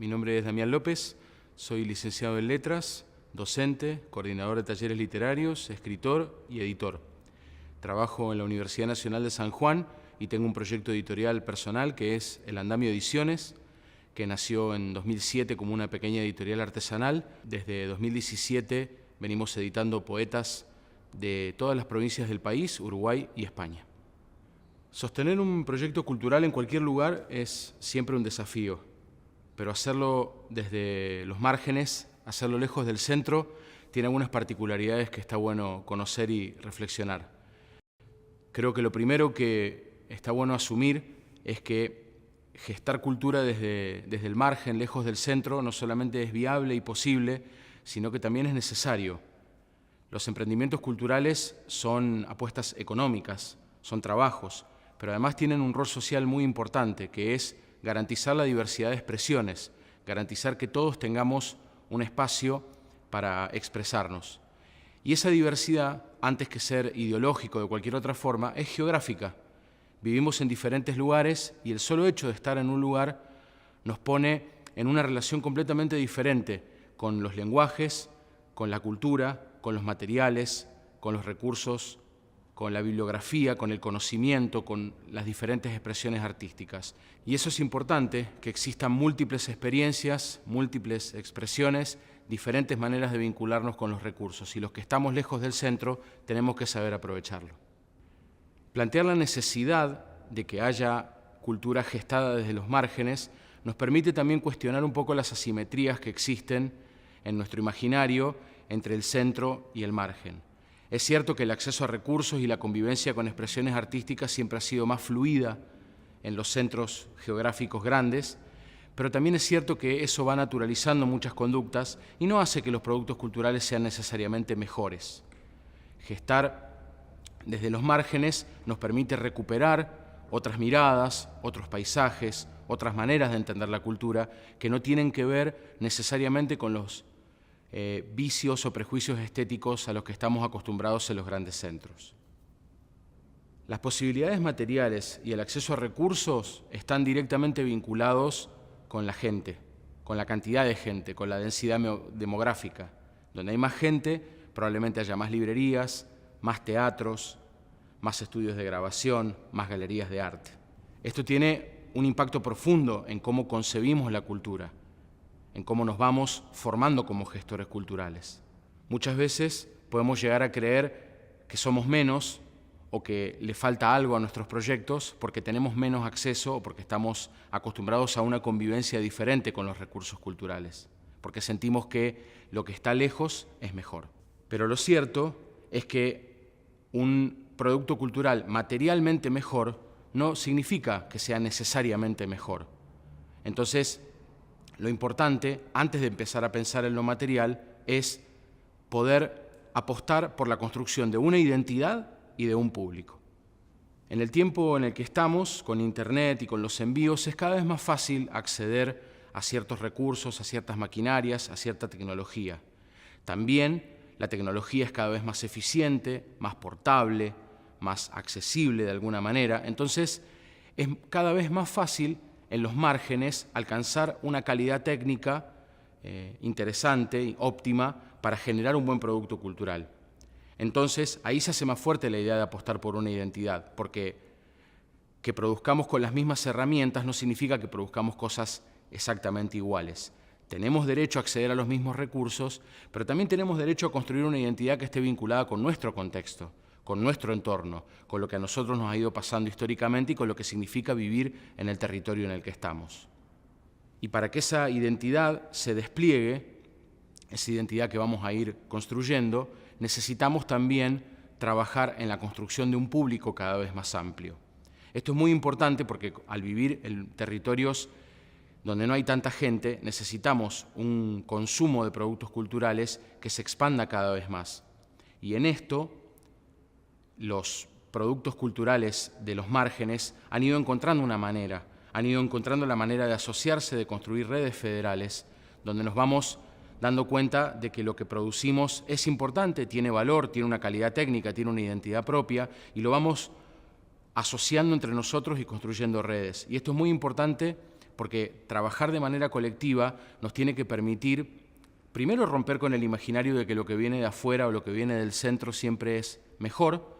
Mi nombre es Damián López, soy licenciado en Letras, docente, coordinador de talleres literarios, escritor y editor. Trabajo en la Universidad Nacional de San Juan y tengo un proyecto editorial personal que es El Andamio Ediciones, que nació en 2007 como una pequeña editorial artesanal. Desde 2017 venimos editando poetas de todas las provincias del país, Uruguay y España. Sostener un proyecto cultural en cualquier lugar es siempre un desafío, pero hacerlo desde los márgenes, hacerlo lejos del centro, tiene algunas particularidades que está bueno conocer y reflexionar. Creo que lo primero que está bueno asumir es que gestar cultura desde el margen, lejos del centro, no solamente es viable y posible, sino que también es necesario. Los emprendimientos culturales son apuestas económicas, son trabajos, pero además tienen un rol social muy importante, que es garantizar la diversidad de expresiones, garantizar que todos tengamos un espacio para expresarnos. Y esa diversidad, antes que ser ideológico de cualquier otra forma, es geográfica. Vivimos en diferentes lugares y el solo hecho de estar en un lugar nos pone en una relación completamente diferente con los lenguajes, con la cultura, con los materiales, con los recursos, con la bibliografía, con el conocimiento, con las diferentes expresiones artísticas. Y eso es importante, que existan múltiples experiencias, múltiples expresiones, diferentes maneras de vincularnos con los recursos. Y los que estamos lejos del centro tenemos que saber aprovecharlo. Plantear la necesidad de que haya cultura gestada desde los márgenes nos permite también cuestionar un poco las asimetrías que existen en nuestro imaginario entre el centro y el margen. Es cierto que el acceso a recursos y la convivencia con expresiones artísticas siempre ha sido más fluida en los centros geográficos grandes, pero también es cierto que eso va naturalizando muchas conductas y no hace que los productos culturales sean necesariamente mejores. Gestar desde los márgenes nos permite recuperar otras miradas, otros paisajes, otras maneras de entender la cultura que no tienen que ver necesariamente con los vicios o prejuicios estéticos a los que estamos acostumbrados en los grandes centros. Las posibilidades materiales y el acceso a recursos están directamente vinculados con la gente, con la cantidad de gente, con la densidad demográfica. Donde hay más gente, probablemente haya más librerías, más teatros, más estudios de grabación, más galerías de arte. Esto tiene un impacto profundo en cómo concebimos la cultura, en cómo nos vamos formando como gestores culturales. Muchas veces podemos llegar a creer que somos menos o que le falta algo a nuestros proyectos porque tenemos menos acceso o porque estamos acostumbrados a una convivencia diferente con los recursos culturales, porque sentimos que lo que está lejos es mejor. Pero lo cierto es que un producto cultural materialmente mejor no significa que sea necesariamente mejor. Entonces, lo importante, antes de empezar a pensar en lo material, es poder apostar por la construcción de una identidad y de un público. En el tiempo en el que estamos, con Internet y con los envíos, es cada vez más fácil acceder a ciertos recursos, a ciertas maquinarias, a cierta tecnología. También la tecnología es cada vez más eficiente, más portable, más accesible de alguna manera. Entonces, es cada vez más fácil en los márgenes alcanzar una calidad técnica interesante y óptima para generar un buen producto cultural. Entonces, ahí se hace más fuerte la idea de apostar por una identidad, porque que produzcamos con las mismas herramientas no significa que produzcamos cosas exactamente iguales. Tenemos derecho a acceder a los mismos recursos, pero también tenemos derecho a construir una identidad que esté vinculada con nuestro contexto, con nuestro entorno, con lo que a nosotros nos ha ido pasando históricamente y con lo que significa vivir en el territorio en el que estamos. Y para que esa identidad se despliegue, esa identidad que vamos a ir construyendo, necesitamos también trabajar en la construcción de un público cada vez más amplio. Esto es muy importante porque al vivir en territorios donde no hay tanta gente, necesitamos un consumo de productos culturales que se expanda cada vez más. Y en esto, los productos culturales de los márgenes han ido encontrando una manera, han ido encontrando la manera de asociarse, de construir redes federales, donde nos vamos dando cuenta de que lo que producimos es importante, tiene valor, tiene una calidad técnica, tiene una identidad propia, y lo vamos asociando entre nosotros y construyendo redes. Y esto es muy importante porque trabajar de manera colectiva nos tiene que permitir, primero, romper con el imaginario de que lo que viene de afuera o lo que viene del centro siempre es mejor,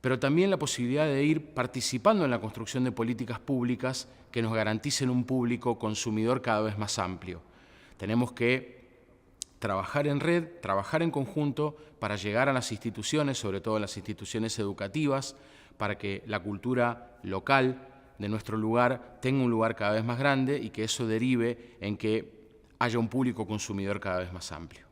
pero también la posibilidad de ir participando en la construcción de políticas públicas que nos garanticen un público consumidor cada vez más amplio. Tenemos que trabajar en red, trabajar en conjunto para llegar a las instituciones, sobre todo a las instituciones educativas, para que la cultura local de nuestro lugar tenga un lugar cada vez más grande y que eso derive en que haya un público consumidor cada vez más amplio.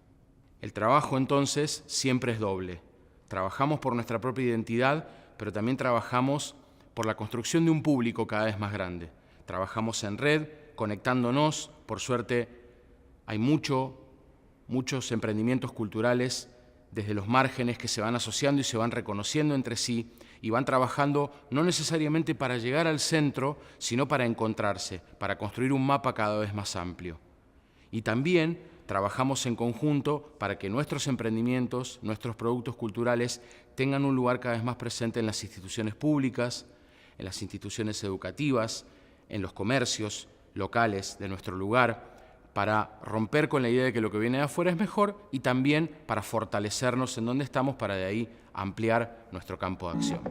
El trabajo, entonces, siempre es doble. Trabajamos por nuestra propia identidad, pero también trabajamos por la construcción de un público cada vez más grande. Trabajamos en red, conectándonos. Por suerte, hay muchos emprendimientos culturales desde los márgenes que se van asociando y se van reconociendo entre sí y van trabajando no necesariamente para llegar al centro, sino para encontrarse, para construir un mapa cada vez más amplio. Y también trabajamos en conjunto para que nuestros emprendimientos, nuestros productos culturales tengan un lugar cada vez más presente en las instituciones públicas, en las instituciones educativas, en los comercios locales de nuestro lugar, para romper con la idea de que lo que viene de afuera es mejor y también para fortalecernos en donde estamos para de ahí ampliar nuestro campo de acción.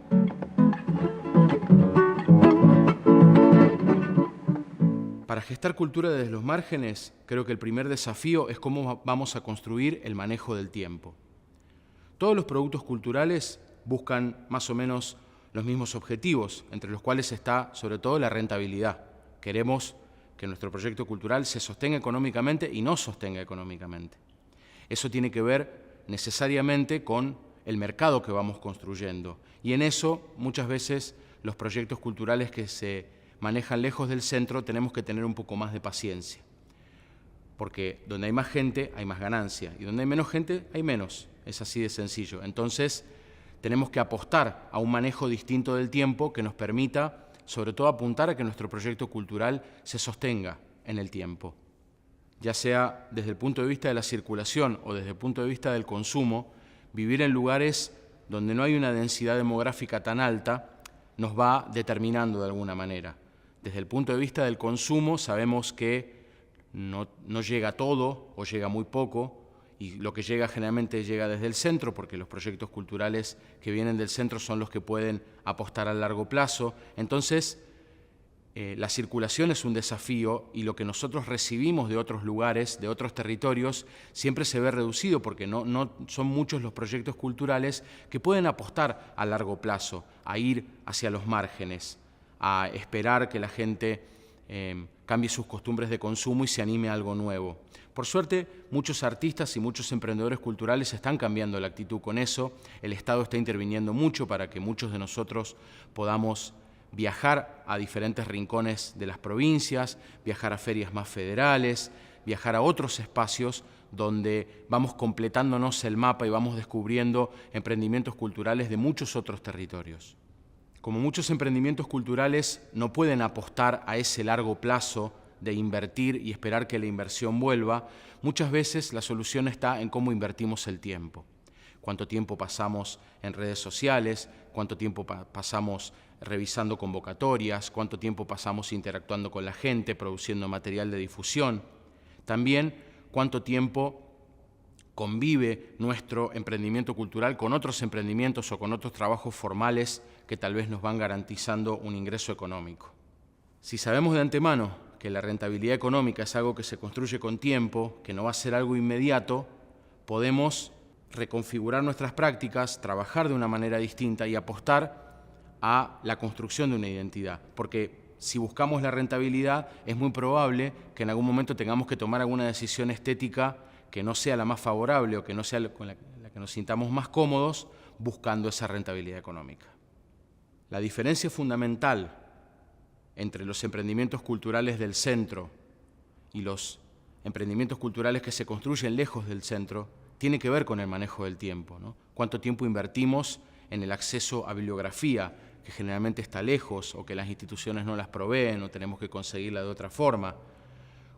Para gestar cultura desde los márgenes, creo que el primer desafío es cómo vamos a construir el manejo del tiempo. Todos los productos culturales buscan más o menos los mismos objetivos, entre los cuales está sobre todo la rentabilidad. Queremos que nuestro proyecto cultural se sostenga económicamente y no sostenga económicamente. Eso tiene que ver necesariamente con el mercado que vamos construyendo. Y en eso, muchas veces, los proyectos culturales que se manejan lejos del centro tenemos que tener un poco más de paciencia. Porque donde hay más gente, hay más ganancia. Y donde hay menos gente, hay menos. Es así de sencillo. Entonces, tenemos que apostar a un manejo distinto del tiempo que nos permita sobre todo apuntar a que nuestro proyecto cultural se sostenga en el tiempo, ya sea desde el punto de vista de la circulación o desde el punto de vista del consumo. Vivir en lugares donde no hay una densidad demográfica tan alta nos va determinando de alguna manera. Desde el punto de vista del consumo sabemos que no llega todo o llega muy poco, y lo que llega generalmente llega desde el centro, porque los proyectos culturales que vienen del centro son los que pueden apostar a largo plazo. Entonces, la circulación es un desafío y lo que nosotros recibimos de otros lugares, de otros territorios, siempre se ve reducido porque no son muchos los proyectos culturales que pueden apostar a largo plazo, a ir hacia los márgenes, a esperar que la gente cambie sus costumbres de consumo y se anime a algo nuevo. Por suerte, muchos artistas y muchos emprendedores culturales están cambiando la actitud con eso. El Estado está interviniendo mucho para que muchos de nosotros podamos viajar a diferentes rincones de las provincias, viajar a ferias más federales, viajar a otros espacios donde vamos completándonos el mapa y vamos descubriendo emprendimientos culturales de muchos otros territorios. Como muchos emprendimientos culturales no pueden apostar a ese largo plazo de invertir y esperar que la inversión vuelva, muchas veces la solución está en cómo invertimos el tiempo. Cuánto tiempo pasamos en redes sociales, cuánto tiempo pasamos revisando convocatorias, cuánto tiempo pasamos interactuando con la gente, produciendo material de difusión. También cuánto tiempo convive nuestro emprendimiento cultural con otros emprendimientos o con otros trabajos formales que tal vez nos van garantizando un ingreso económico. Si sabemos de antemano que la rentabilidad económica es algo que se construye con tiempo, que no va a ser algo inmediato, podemos reconfigurar nuestras prácticas, trabajar de una manera distinta y apostar a la construcción de una identidad. Porque si buscamos la rentabilidad, es muy probable que en algún momento tengamos que tomar alguna decisión estética que no sea la más favorable o que no sea con la que nos sintamos más cómodos buscando esa rentabilidad económica. La diferencia fundamental entre los emprendimientos culturales del centro y los emprendimientos culturales que se construyen lejos del centro tiene que ver con el manejo del tiempo, ¿no? Cuánto tiempo invertimos en el acceso a bibliografía, que generalmente está lejos o que las instituciones no las proveen o tenemos que conseguirla de otra forma.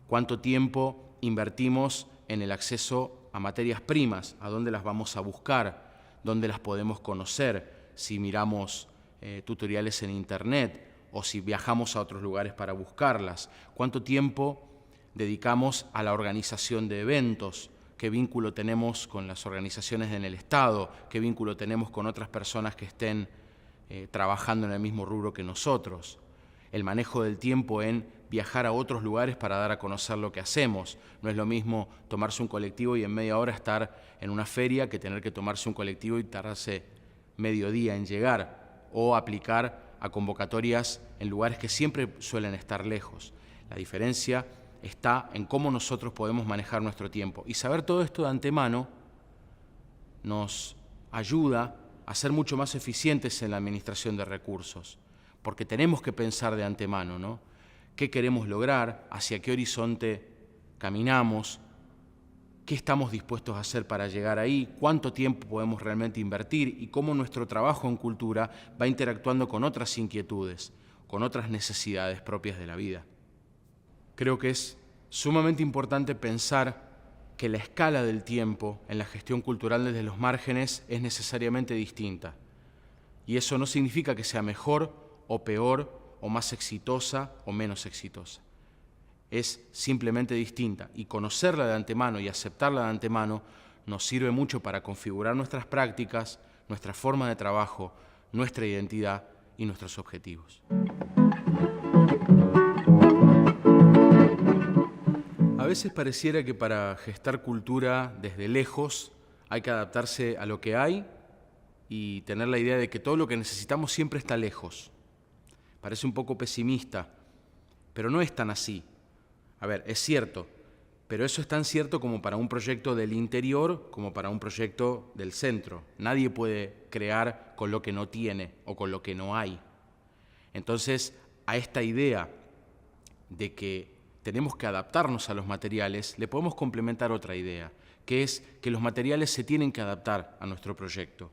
Cuánto tiempo invertimos en el acceso a materias primas, a dónde las vamos a buscar, dónde las podemos conocer, si miramos tutoriales en Internet o si viajamos a otros lugares para buscarlas, cuánto tiempo dedicamos a la organización de eventos, qué vínculo tenemos con las organizaciones en el Estado, qué vínculo tenemos con otras personas que estén trabajando en el mismo rubro que nosotros, el manejo del tiempo en viajar a otros lugares para dar a conocer lo que hacemos. No es lo mismo tomarse un colectivo y en media hora estar en una feria que tener que tomarse un colectivo y tardarse medio día en llegar, o aplicar a convocatorias en lugares que siempre suelen estar lejos. La diferencia está en cómo nosotros podemos manejar nuestro tiempo. Y saber todo esto de antemano nos ayuda a ser mucho más eficientes en la administración de recursos, porque tenemos que pensar de antemano, ¿no? ¿Qué queremos lograr? ¿Hacia qué horizonte caminamos? ¿Qué estamos dispuestos a hacer para llegar ahí? ¿Cuánto tiempo podemos realmente invertir? Y cómo nuestro trabajo en cultura va interactuando con otras inquietudes, con otras necesidades propias de la vida. Creo que es sumamente importante pensar que la escala del tiempo en la gestión cultural desde los márgenes es necesariamente distinta. Y eso no significa que sea mejor o peor, o más exitosa o menos exitosa. Es simplemente distinta, y conocerla de antemano y aceptarla de antemano nos sirve mucho para configurar nuestras prácticas, nuestra forma de trabajo, nuestra identidad y nuestros objetivos. A veces pareciera que para gestar cultura desde lejos hay que adaptarse a lo que hay y tener la idea de que todo lo que necesitamos siempre está lejos. Parece un poco pesimista, pero no es tan así. A ver, es cierto, pero eso es tan cierto como para un proyecto del interior como para un proyecto del centro. Nadie puede crear con lo que no tiene o con lo que no hay. Entonces, a esta idea de que tenemos que adaptarnos a los materiales, le podemos complementar otra idea, que es que los materiales se tienen que adaptar a nuestro proyecto.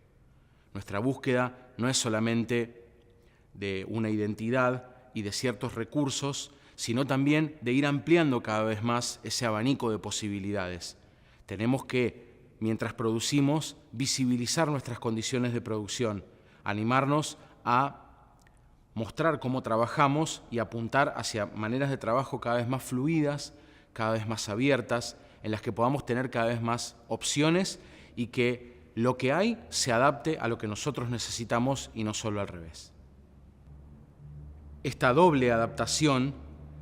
Nuestra búsqueda no es solamente de una identidad y de ciertos recursos, sino también de ir ampliando cada vez más ese abanico de posibilidades. Tenemos que, mientras producimos, visibilizar nuestras condiciones de producción, animarnos a mostrar cómo trabajamos y apuntar hacia maneras de trabajo cada vez más fluidas, cada vez más abiertas, en las que podamos tener cada vez más opciones y que lo que hay se adapte a lo que nosotros necesitamos y no solo al revés. Esta doble adaptación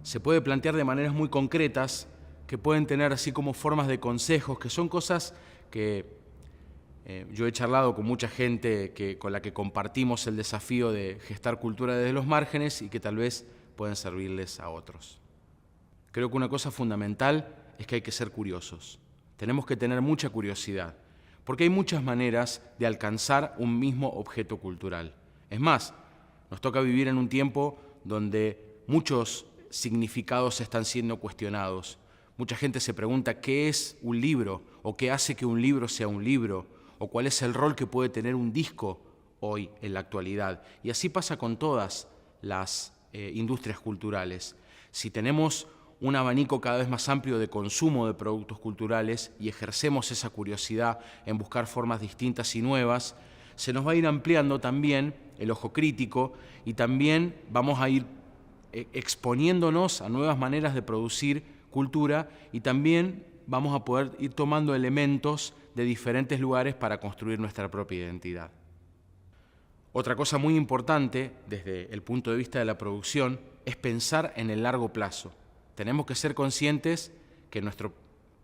se puede plantear de maneras muy concretas que pueden tener así como formas de consejos, que son cosas que yo he charlado con mucha gente con la que compartimos el desafío de gestar cultura desde los márgenes y que tal vez pueden servirles a otros. Creo que una cosa fundamental es que hay que ser curiosos. Tenemos que tener mucha curiosidad, porque hay muchas maneras de alcanzar un mismo objeto cultural. Es más, nos toca vivir en un tiempo donde muchos significados están siendo cuestionados. Mucha gente se pregunta qué es un libro, o qué hace que un libro sea un libro, o cuál es el rol que puede tener un disco hoy en la actualidad. Y así pasa con todas las industrias culturales. Si tenemos un abanico cada vez más amplio de consumo de productos culturales y ejercemos esa curiosidad en buscar formas distintas y nuevas, se nos va a ir ampliando también el ojo crítico y también vamos a ir exponiéndonos a nuevas maneras de producir cultura y también vamos a poder ir tomando elementos de diferentes lugares para construir nuestra propia identidad. Otra cosa muy importante desde el punto de vista de la producción es pensar en el largo plazo. Tenemos que ser conscientes que nuestro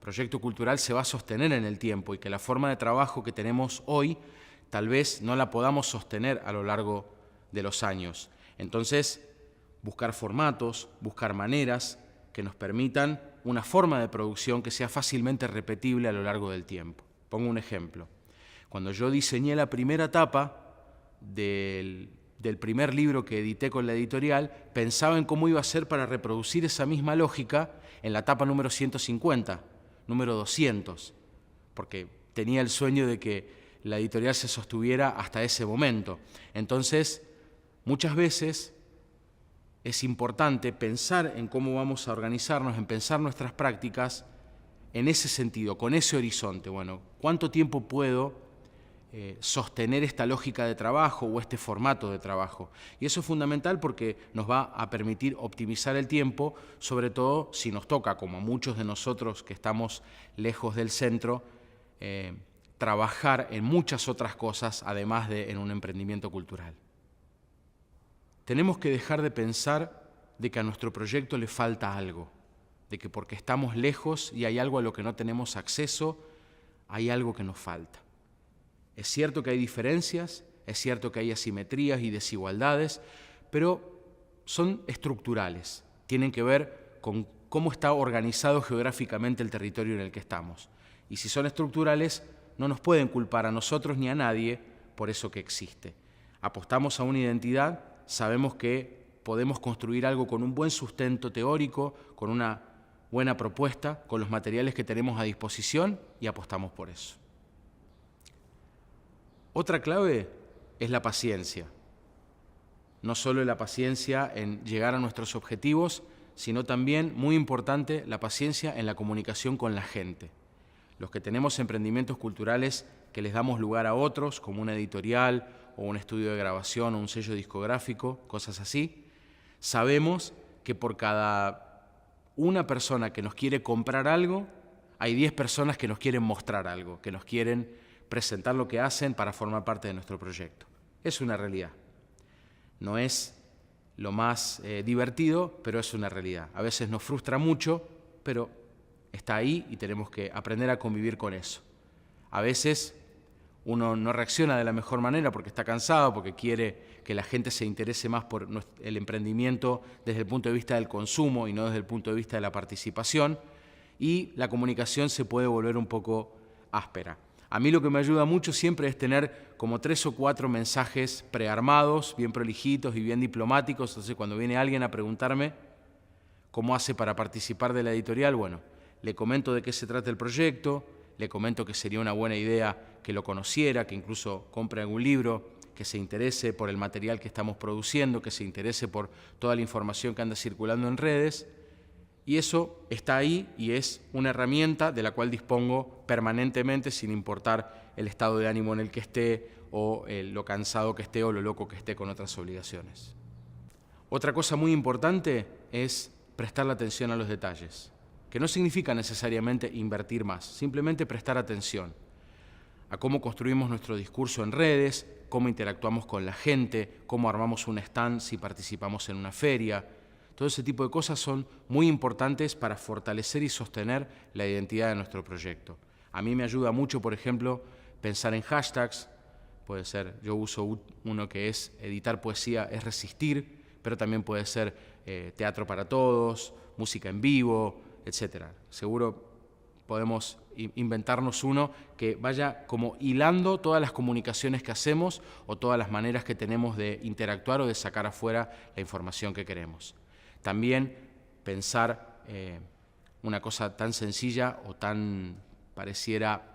proyecto cultural se va a sostener en el tiempo y que la forma de trabajo que tenemos hoy tal vez no la podamos sostener a lo largo de los años. Entonces, buscar formatos, buscar maneras que nos permitan una forma de producción que sea fácilmente repetible a lo largo del tiempo. Pongo un ejemplo. Cuando yo diseñé la primera tapa del primer libro que edité con la editorial, pensaba en cómo iba a ser para reproducir esa misma lógica en la tapa número 150, número 200, porque tenía el sueño de que la editorial se sostuviera hasta ese momento. Entonces, muchas veces es importante pensar en cómo vamos a organizarnos, en pensar nuestras prácticas en ese sentido, con ese horizonte. Bueno, ¿cuánto tiempo puedo sostener esta lógica de trabajo o este formato de trabajo. Y eso es fundamental porque nos va a permitir optimizar el tiempo, sobre todo si nos toca, como a muchos de nosotros que estamos lejos del centro, trabajar en muchas otras cosas, además de en un emprendimiento cultural. Tenemos que dejar de pensar de que a nuestro proyecto le falta algo, de que porque estamos lejos y hay algo a lo que no tenemos acceso, hay algo que nos falta. Es cierto que hay diferencias, es cierto que hay asimetrías y desigualdades, pero son estructurales, tienen que ver con cómo está organizado geográficamente el territorio en el que estamos. Y si son estructurales, no nos pueden culpar a nosotros ni a nadie por eso que existe. Apostamos a una identidad, sabemos que podemos construir algo con un buen sustento teórico, con una buena propuesta, con los materiales que tenemos a disposición y apostamos por eso. Otra clave es la paciencia. No solo la paciencia en llegar a nuestros objetivos, sino también, muy importante, la paciencia en la comunicación con la gente. Los que tenemos emprendimientos culturales que les damos lugar a otros, como una editorial o un estudio de grabación o un sello discográfico, cosas así, sabemos que por cada una persona que nos quiere comprar algo, hay 10 personas que nos quieren mostrar algo, que nos quieren presentar lo que hacen para formar parte de nuestro proyecto. Es una realidad. No es lo más divertido, pero es una realidad. A veces nos frustra mucho, pero está ahí y tenemos que aprender a convivir con eso. A veces uno no reacciona de la mejor manera porque está cansado, porque quiere que la gente se interese más por el emprendimiento desde el punto de vista del consumo y no desde el punto de vista de la participación, y la comunicación se puede volver un poco áspera. A mí lo que me ayuda mucho siempre es tener como 3 o 4 mensajes prearmados, bien prolijitos y bien diplomáticos. Entonces, cuando viene alguien a preguntarme cómo hace para participar de la editorial, bueno, le comento de qué se trata el proyecto, le comento que sería una buena idea que lo conociera, que incluso compre algún libro, que se interese por el material que estamos produciendo, que se interese por toda la información que anda circulando en redes. Y eso está ahí y es una herramienta de la cual dispongo permanentemente sin importar el estado de ánimo en el que esté o lo cansado que esté o lo loco que esté con otras obligaciones. Otra cosa muy importante es prestar la atención a los detalles, que no significa necesariamente invertir más, simplemente prestar atención a cómo construimos nuestro discurso en redes, cómo interactuamos con la gente, cómo armamos un stand si participamos en una feria. Todo ese tipo de cosas son muy importantes para fortalecer y sostener la identidad de nuestro proyecto. A mí me ayuda mucho, por ejemplo, pensar en hashtags. Puede ser, yo uso uno que es editar poesía es resistir, pero también puede ser teatro para todos, música en vivo, etc. Seguro podemos inventarnos uno que vaya como hilando todas las comunicaciones que hacemos o todas las maneras que tenemos de interactuar o de sacar afuera la información que queremos. También pensar una cosa tan sencilla o tan pareciera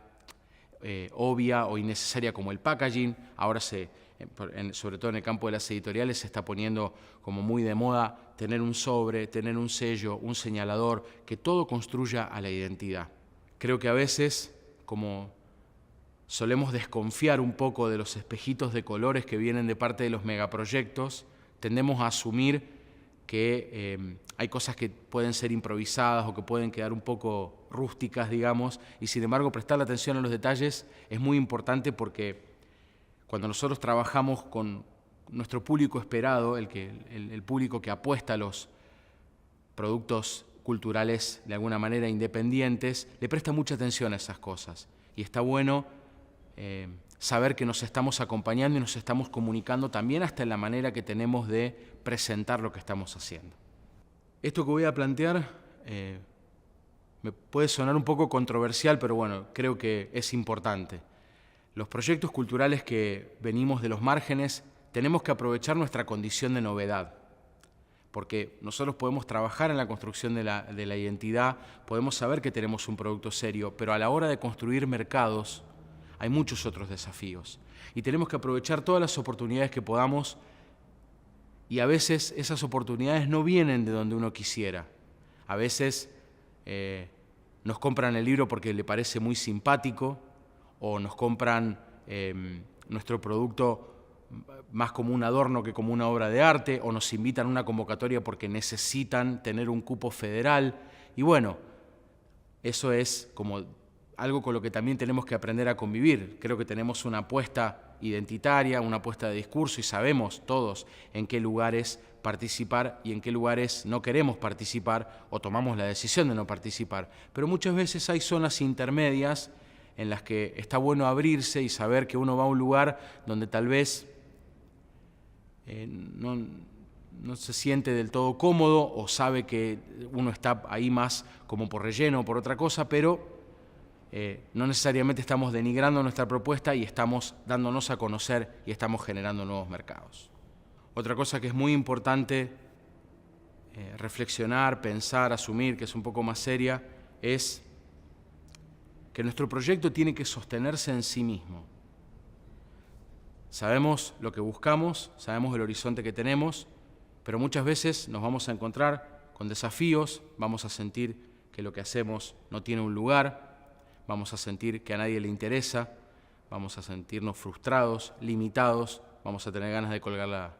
obvia o innecesaria como el packaging. Ahora, sobre todo en el campo de las editoriales, se está poniendo como muy de moda tener un sobre, tener un sello, un señalador, que todo construya a la identidad. Creo que a veces, como solemos desconfiar un poco de los espejitos de colores que vienen de parte de los megaproyectos, tendemos a asumir que hay cosas que pueden ser improvisadas o que pueden quedar un poco rústicas, digamos, y sin embargo prestar la atención a los detalles es muy importante porque cuando nosotros trabajamos con nuestro público esperado, el público que apuesta a los productos culturales de alguna manera independientes, le presta mucha atención a esas cosas. Y está bueno saber que nos estamos acompañando y nos estamos comunicando también hasta en la manera que tenemos de presentar lo que estamos haciendo. Esto que voy a plantear me puede sonar un poco controversial, pero bueno, creo que es importante. Los proyectos culturales que venimos de los márgenes tenemos que aprovechar nuestra condición de novedad, porque nosotros podemos trabajar en la construcción de la identidad, podemos saber que tenemos un producto serio, pero a la hora de construir mercados hay muchos otros desafíos y tenemos que aprovechar todas las oportunidades que podamos, y a veces esas oportunidades no vienen de donde uno quisiera. A veces nos compran el libro porque le parece muy simpático, o nos compran nuestro producto más como un adorno que como una obra de arte, o nos invitan a una convocatoria porque necesitan tener un cupo federal. Y bueno, eso es como algo con lo que también tenemos que aprender a convivir. Creo que tenemos una apuesta identitaria, una apuesta de discurso, y sabemos todos en qué lugares participar y en qué lugares no queremos participar o tomamos la decisión de no participar. Pero muchas veces hay zonas intermedias en las que está bueno abrirse y saber que uno va a un lugar donde tal vez no se siente del todo cómodo, o sabe que uno está ahí más como por relleno o por otra cosa, pero no necesariamente estamos denigrando nuestra propuesta y estamos dándonos a conocer y estamos generando nuevos mercados. Otra cosa que es muy importante reflexionar, pensar, asumir, que es un poco más seria, es que nuestro proyecto tiene que sostenerse en sí mismo. Sabemos lo que buscamos, sabemos el horizonte que tenemos, pero muchas veces nos vamos a encontrar con desafíos, vamos a sentir que lo que hacemos no tiene un lugar, vamos a sentir que a nadie le interesa, vamos a sentirnos frustrados, limitados, vamos a tener ganas de colgar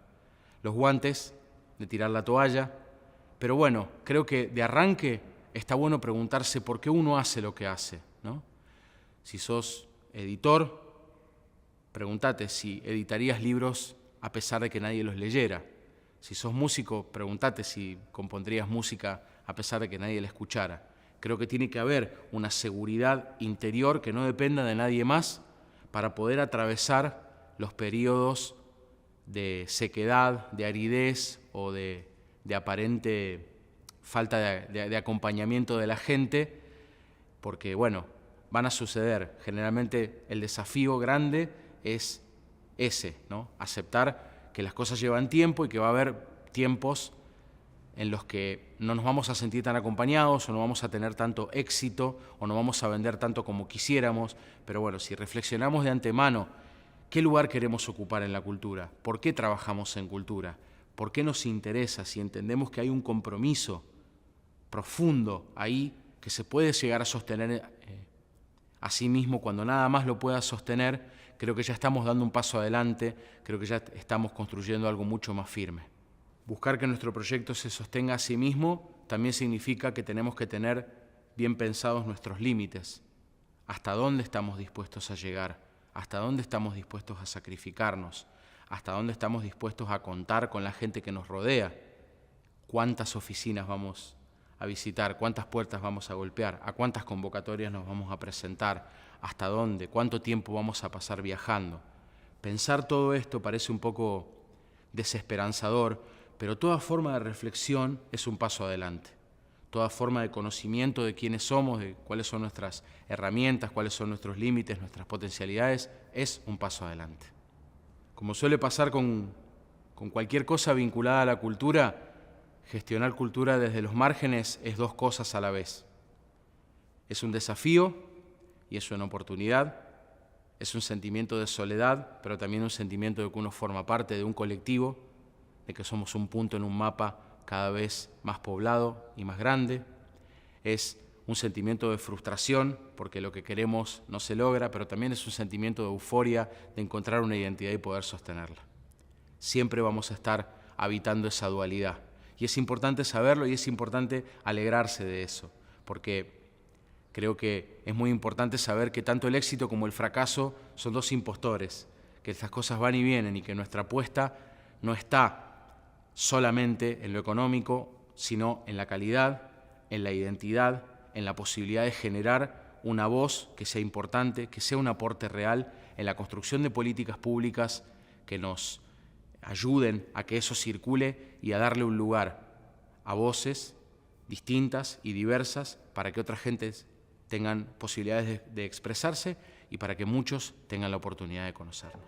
los guantes, de tirar la toalla. Pero bueno, creo que de arranque está bueno preguntarse por qué uno hace lo que hace, ¿no? Si sos editor, pregúntate si editarías libros a pesar de que nadie los leyera. Si sos músico, pregúntate si compondrías música a pesar de que nadie la escuchara. Creo que tiene que haber una seguridad interior que no dependa de nadie más para poder atravesar los periodos de sequedad, de aridez o de aparente falta de acompañamiento de la gente, porque, bueno, van a suceder. Generalmente el desafío grande es ese, ¿no? Aceptar que las cosas llevan tiempo y que va a haber tiempos en los que no nos vamos a sentir tan acompañados, o no vamos a tener tanto éxito, o no vamos a vender tanto como quisiéramos. Pero bueno, si reflexionamos de antemano, ¿qué lugar queremos ocupar en la cultura? ¿Por qué trabajamos en cultura? ¿Por qué nos interesa? Si entendemos que hay un compromiso profundo ahí que se puede llegar a sostener a sí mismo cuando nada más lo pueda sostener, creo que ya estamos dando un paso adelante, creo que ya estamos construyendo algo mucho más firme. Buscar que nuestro proyecto se sostenga a sí mismo también significa que tenemos que tener bien pensados nuestros límites. ¿Hasta dónde estamos dispuestos a llegar? ¿Hasta dónde estamos dispuestos a sacrificarnos? ¿Hasta dónde estamos dispuestos a contar con la gente que nos rodea? ¿Cuántas oficinas vamos a visitar? ¿Cuántas puertas vamos a golpear? ¿A cuántas convocatorias nos vamos a presentar? ¿Hasta dónde? ¿Cuánto tiempo vamos a pasar viajando? Pensar todo esto parece un poco desesperanzador, pero toda forma de reflexión es un paso adelante. Toda forma de conocimiento de quiénes somos, de cuáles son nuestras herramientas, cuáles son nuestros límites, nuestras potencialidades, es un paso adelante. Como suele pasar con cualquier cosa vinculada a la cultura, gestionar cultura desde los márgenes es dos cosas a la vez. Es un desafío y es una oportunidad, es un sentimiento de soledad, pero también un sentimiento de que uno forma parte de un colectivo, de que somos un punto en un mapa cada vez más poblado y más grande. Es un sentimiento de frustración porque lo que queremos no se logra, pero también es un sentimiento de euforia de encontrar una identidad y poder sostenerla. Siempre vamos a estar habitando esa dualidad. Y es importante saberlo y es importante alegrarse de eso, porque creo que es muy importante saber que tanto el éxito como el fracaso son dos impostores, que estas cosas van y vienen y que nuestra apuesta no está solamente en lo económico, sino en la calidad, en la identidad, en la posibilidad de generar una voz que sea importante, que sea un aporte real en la construcción de políticas públicas que nos ayuden a que eso circule y a darle un lugar a voces distintas y diversas para que otras gentes tengan posibilidades de expresarse y para que muchos tengan la oportunidad de conocernos.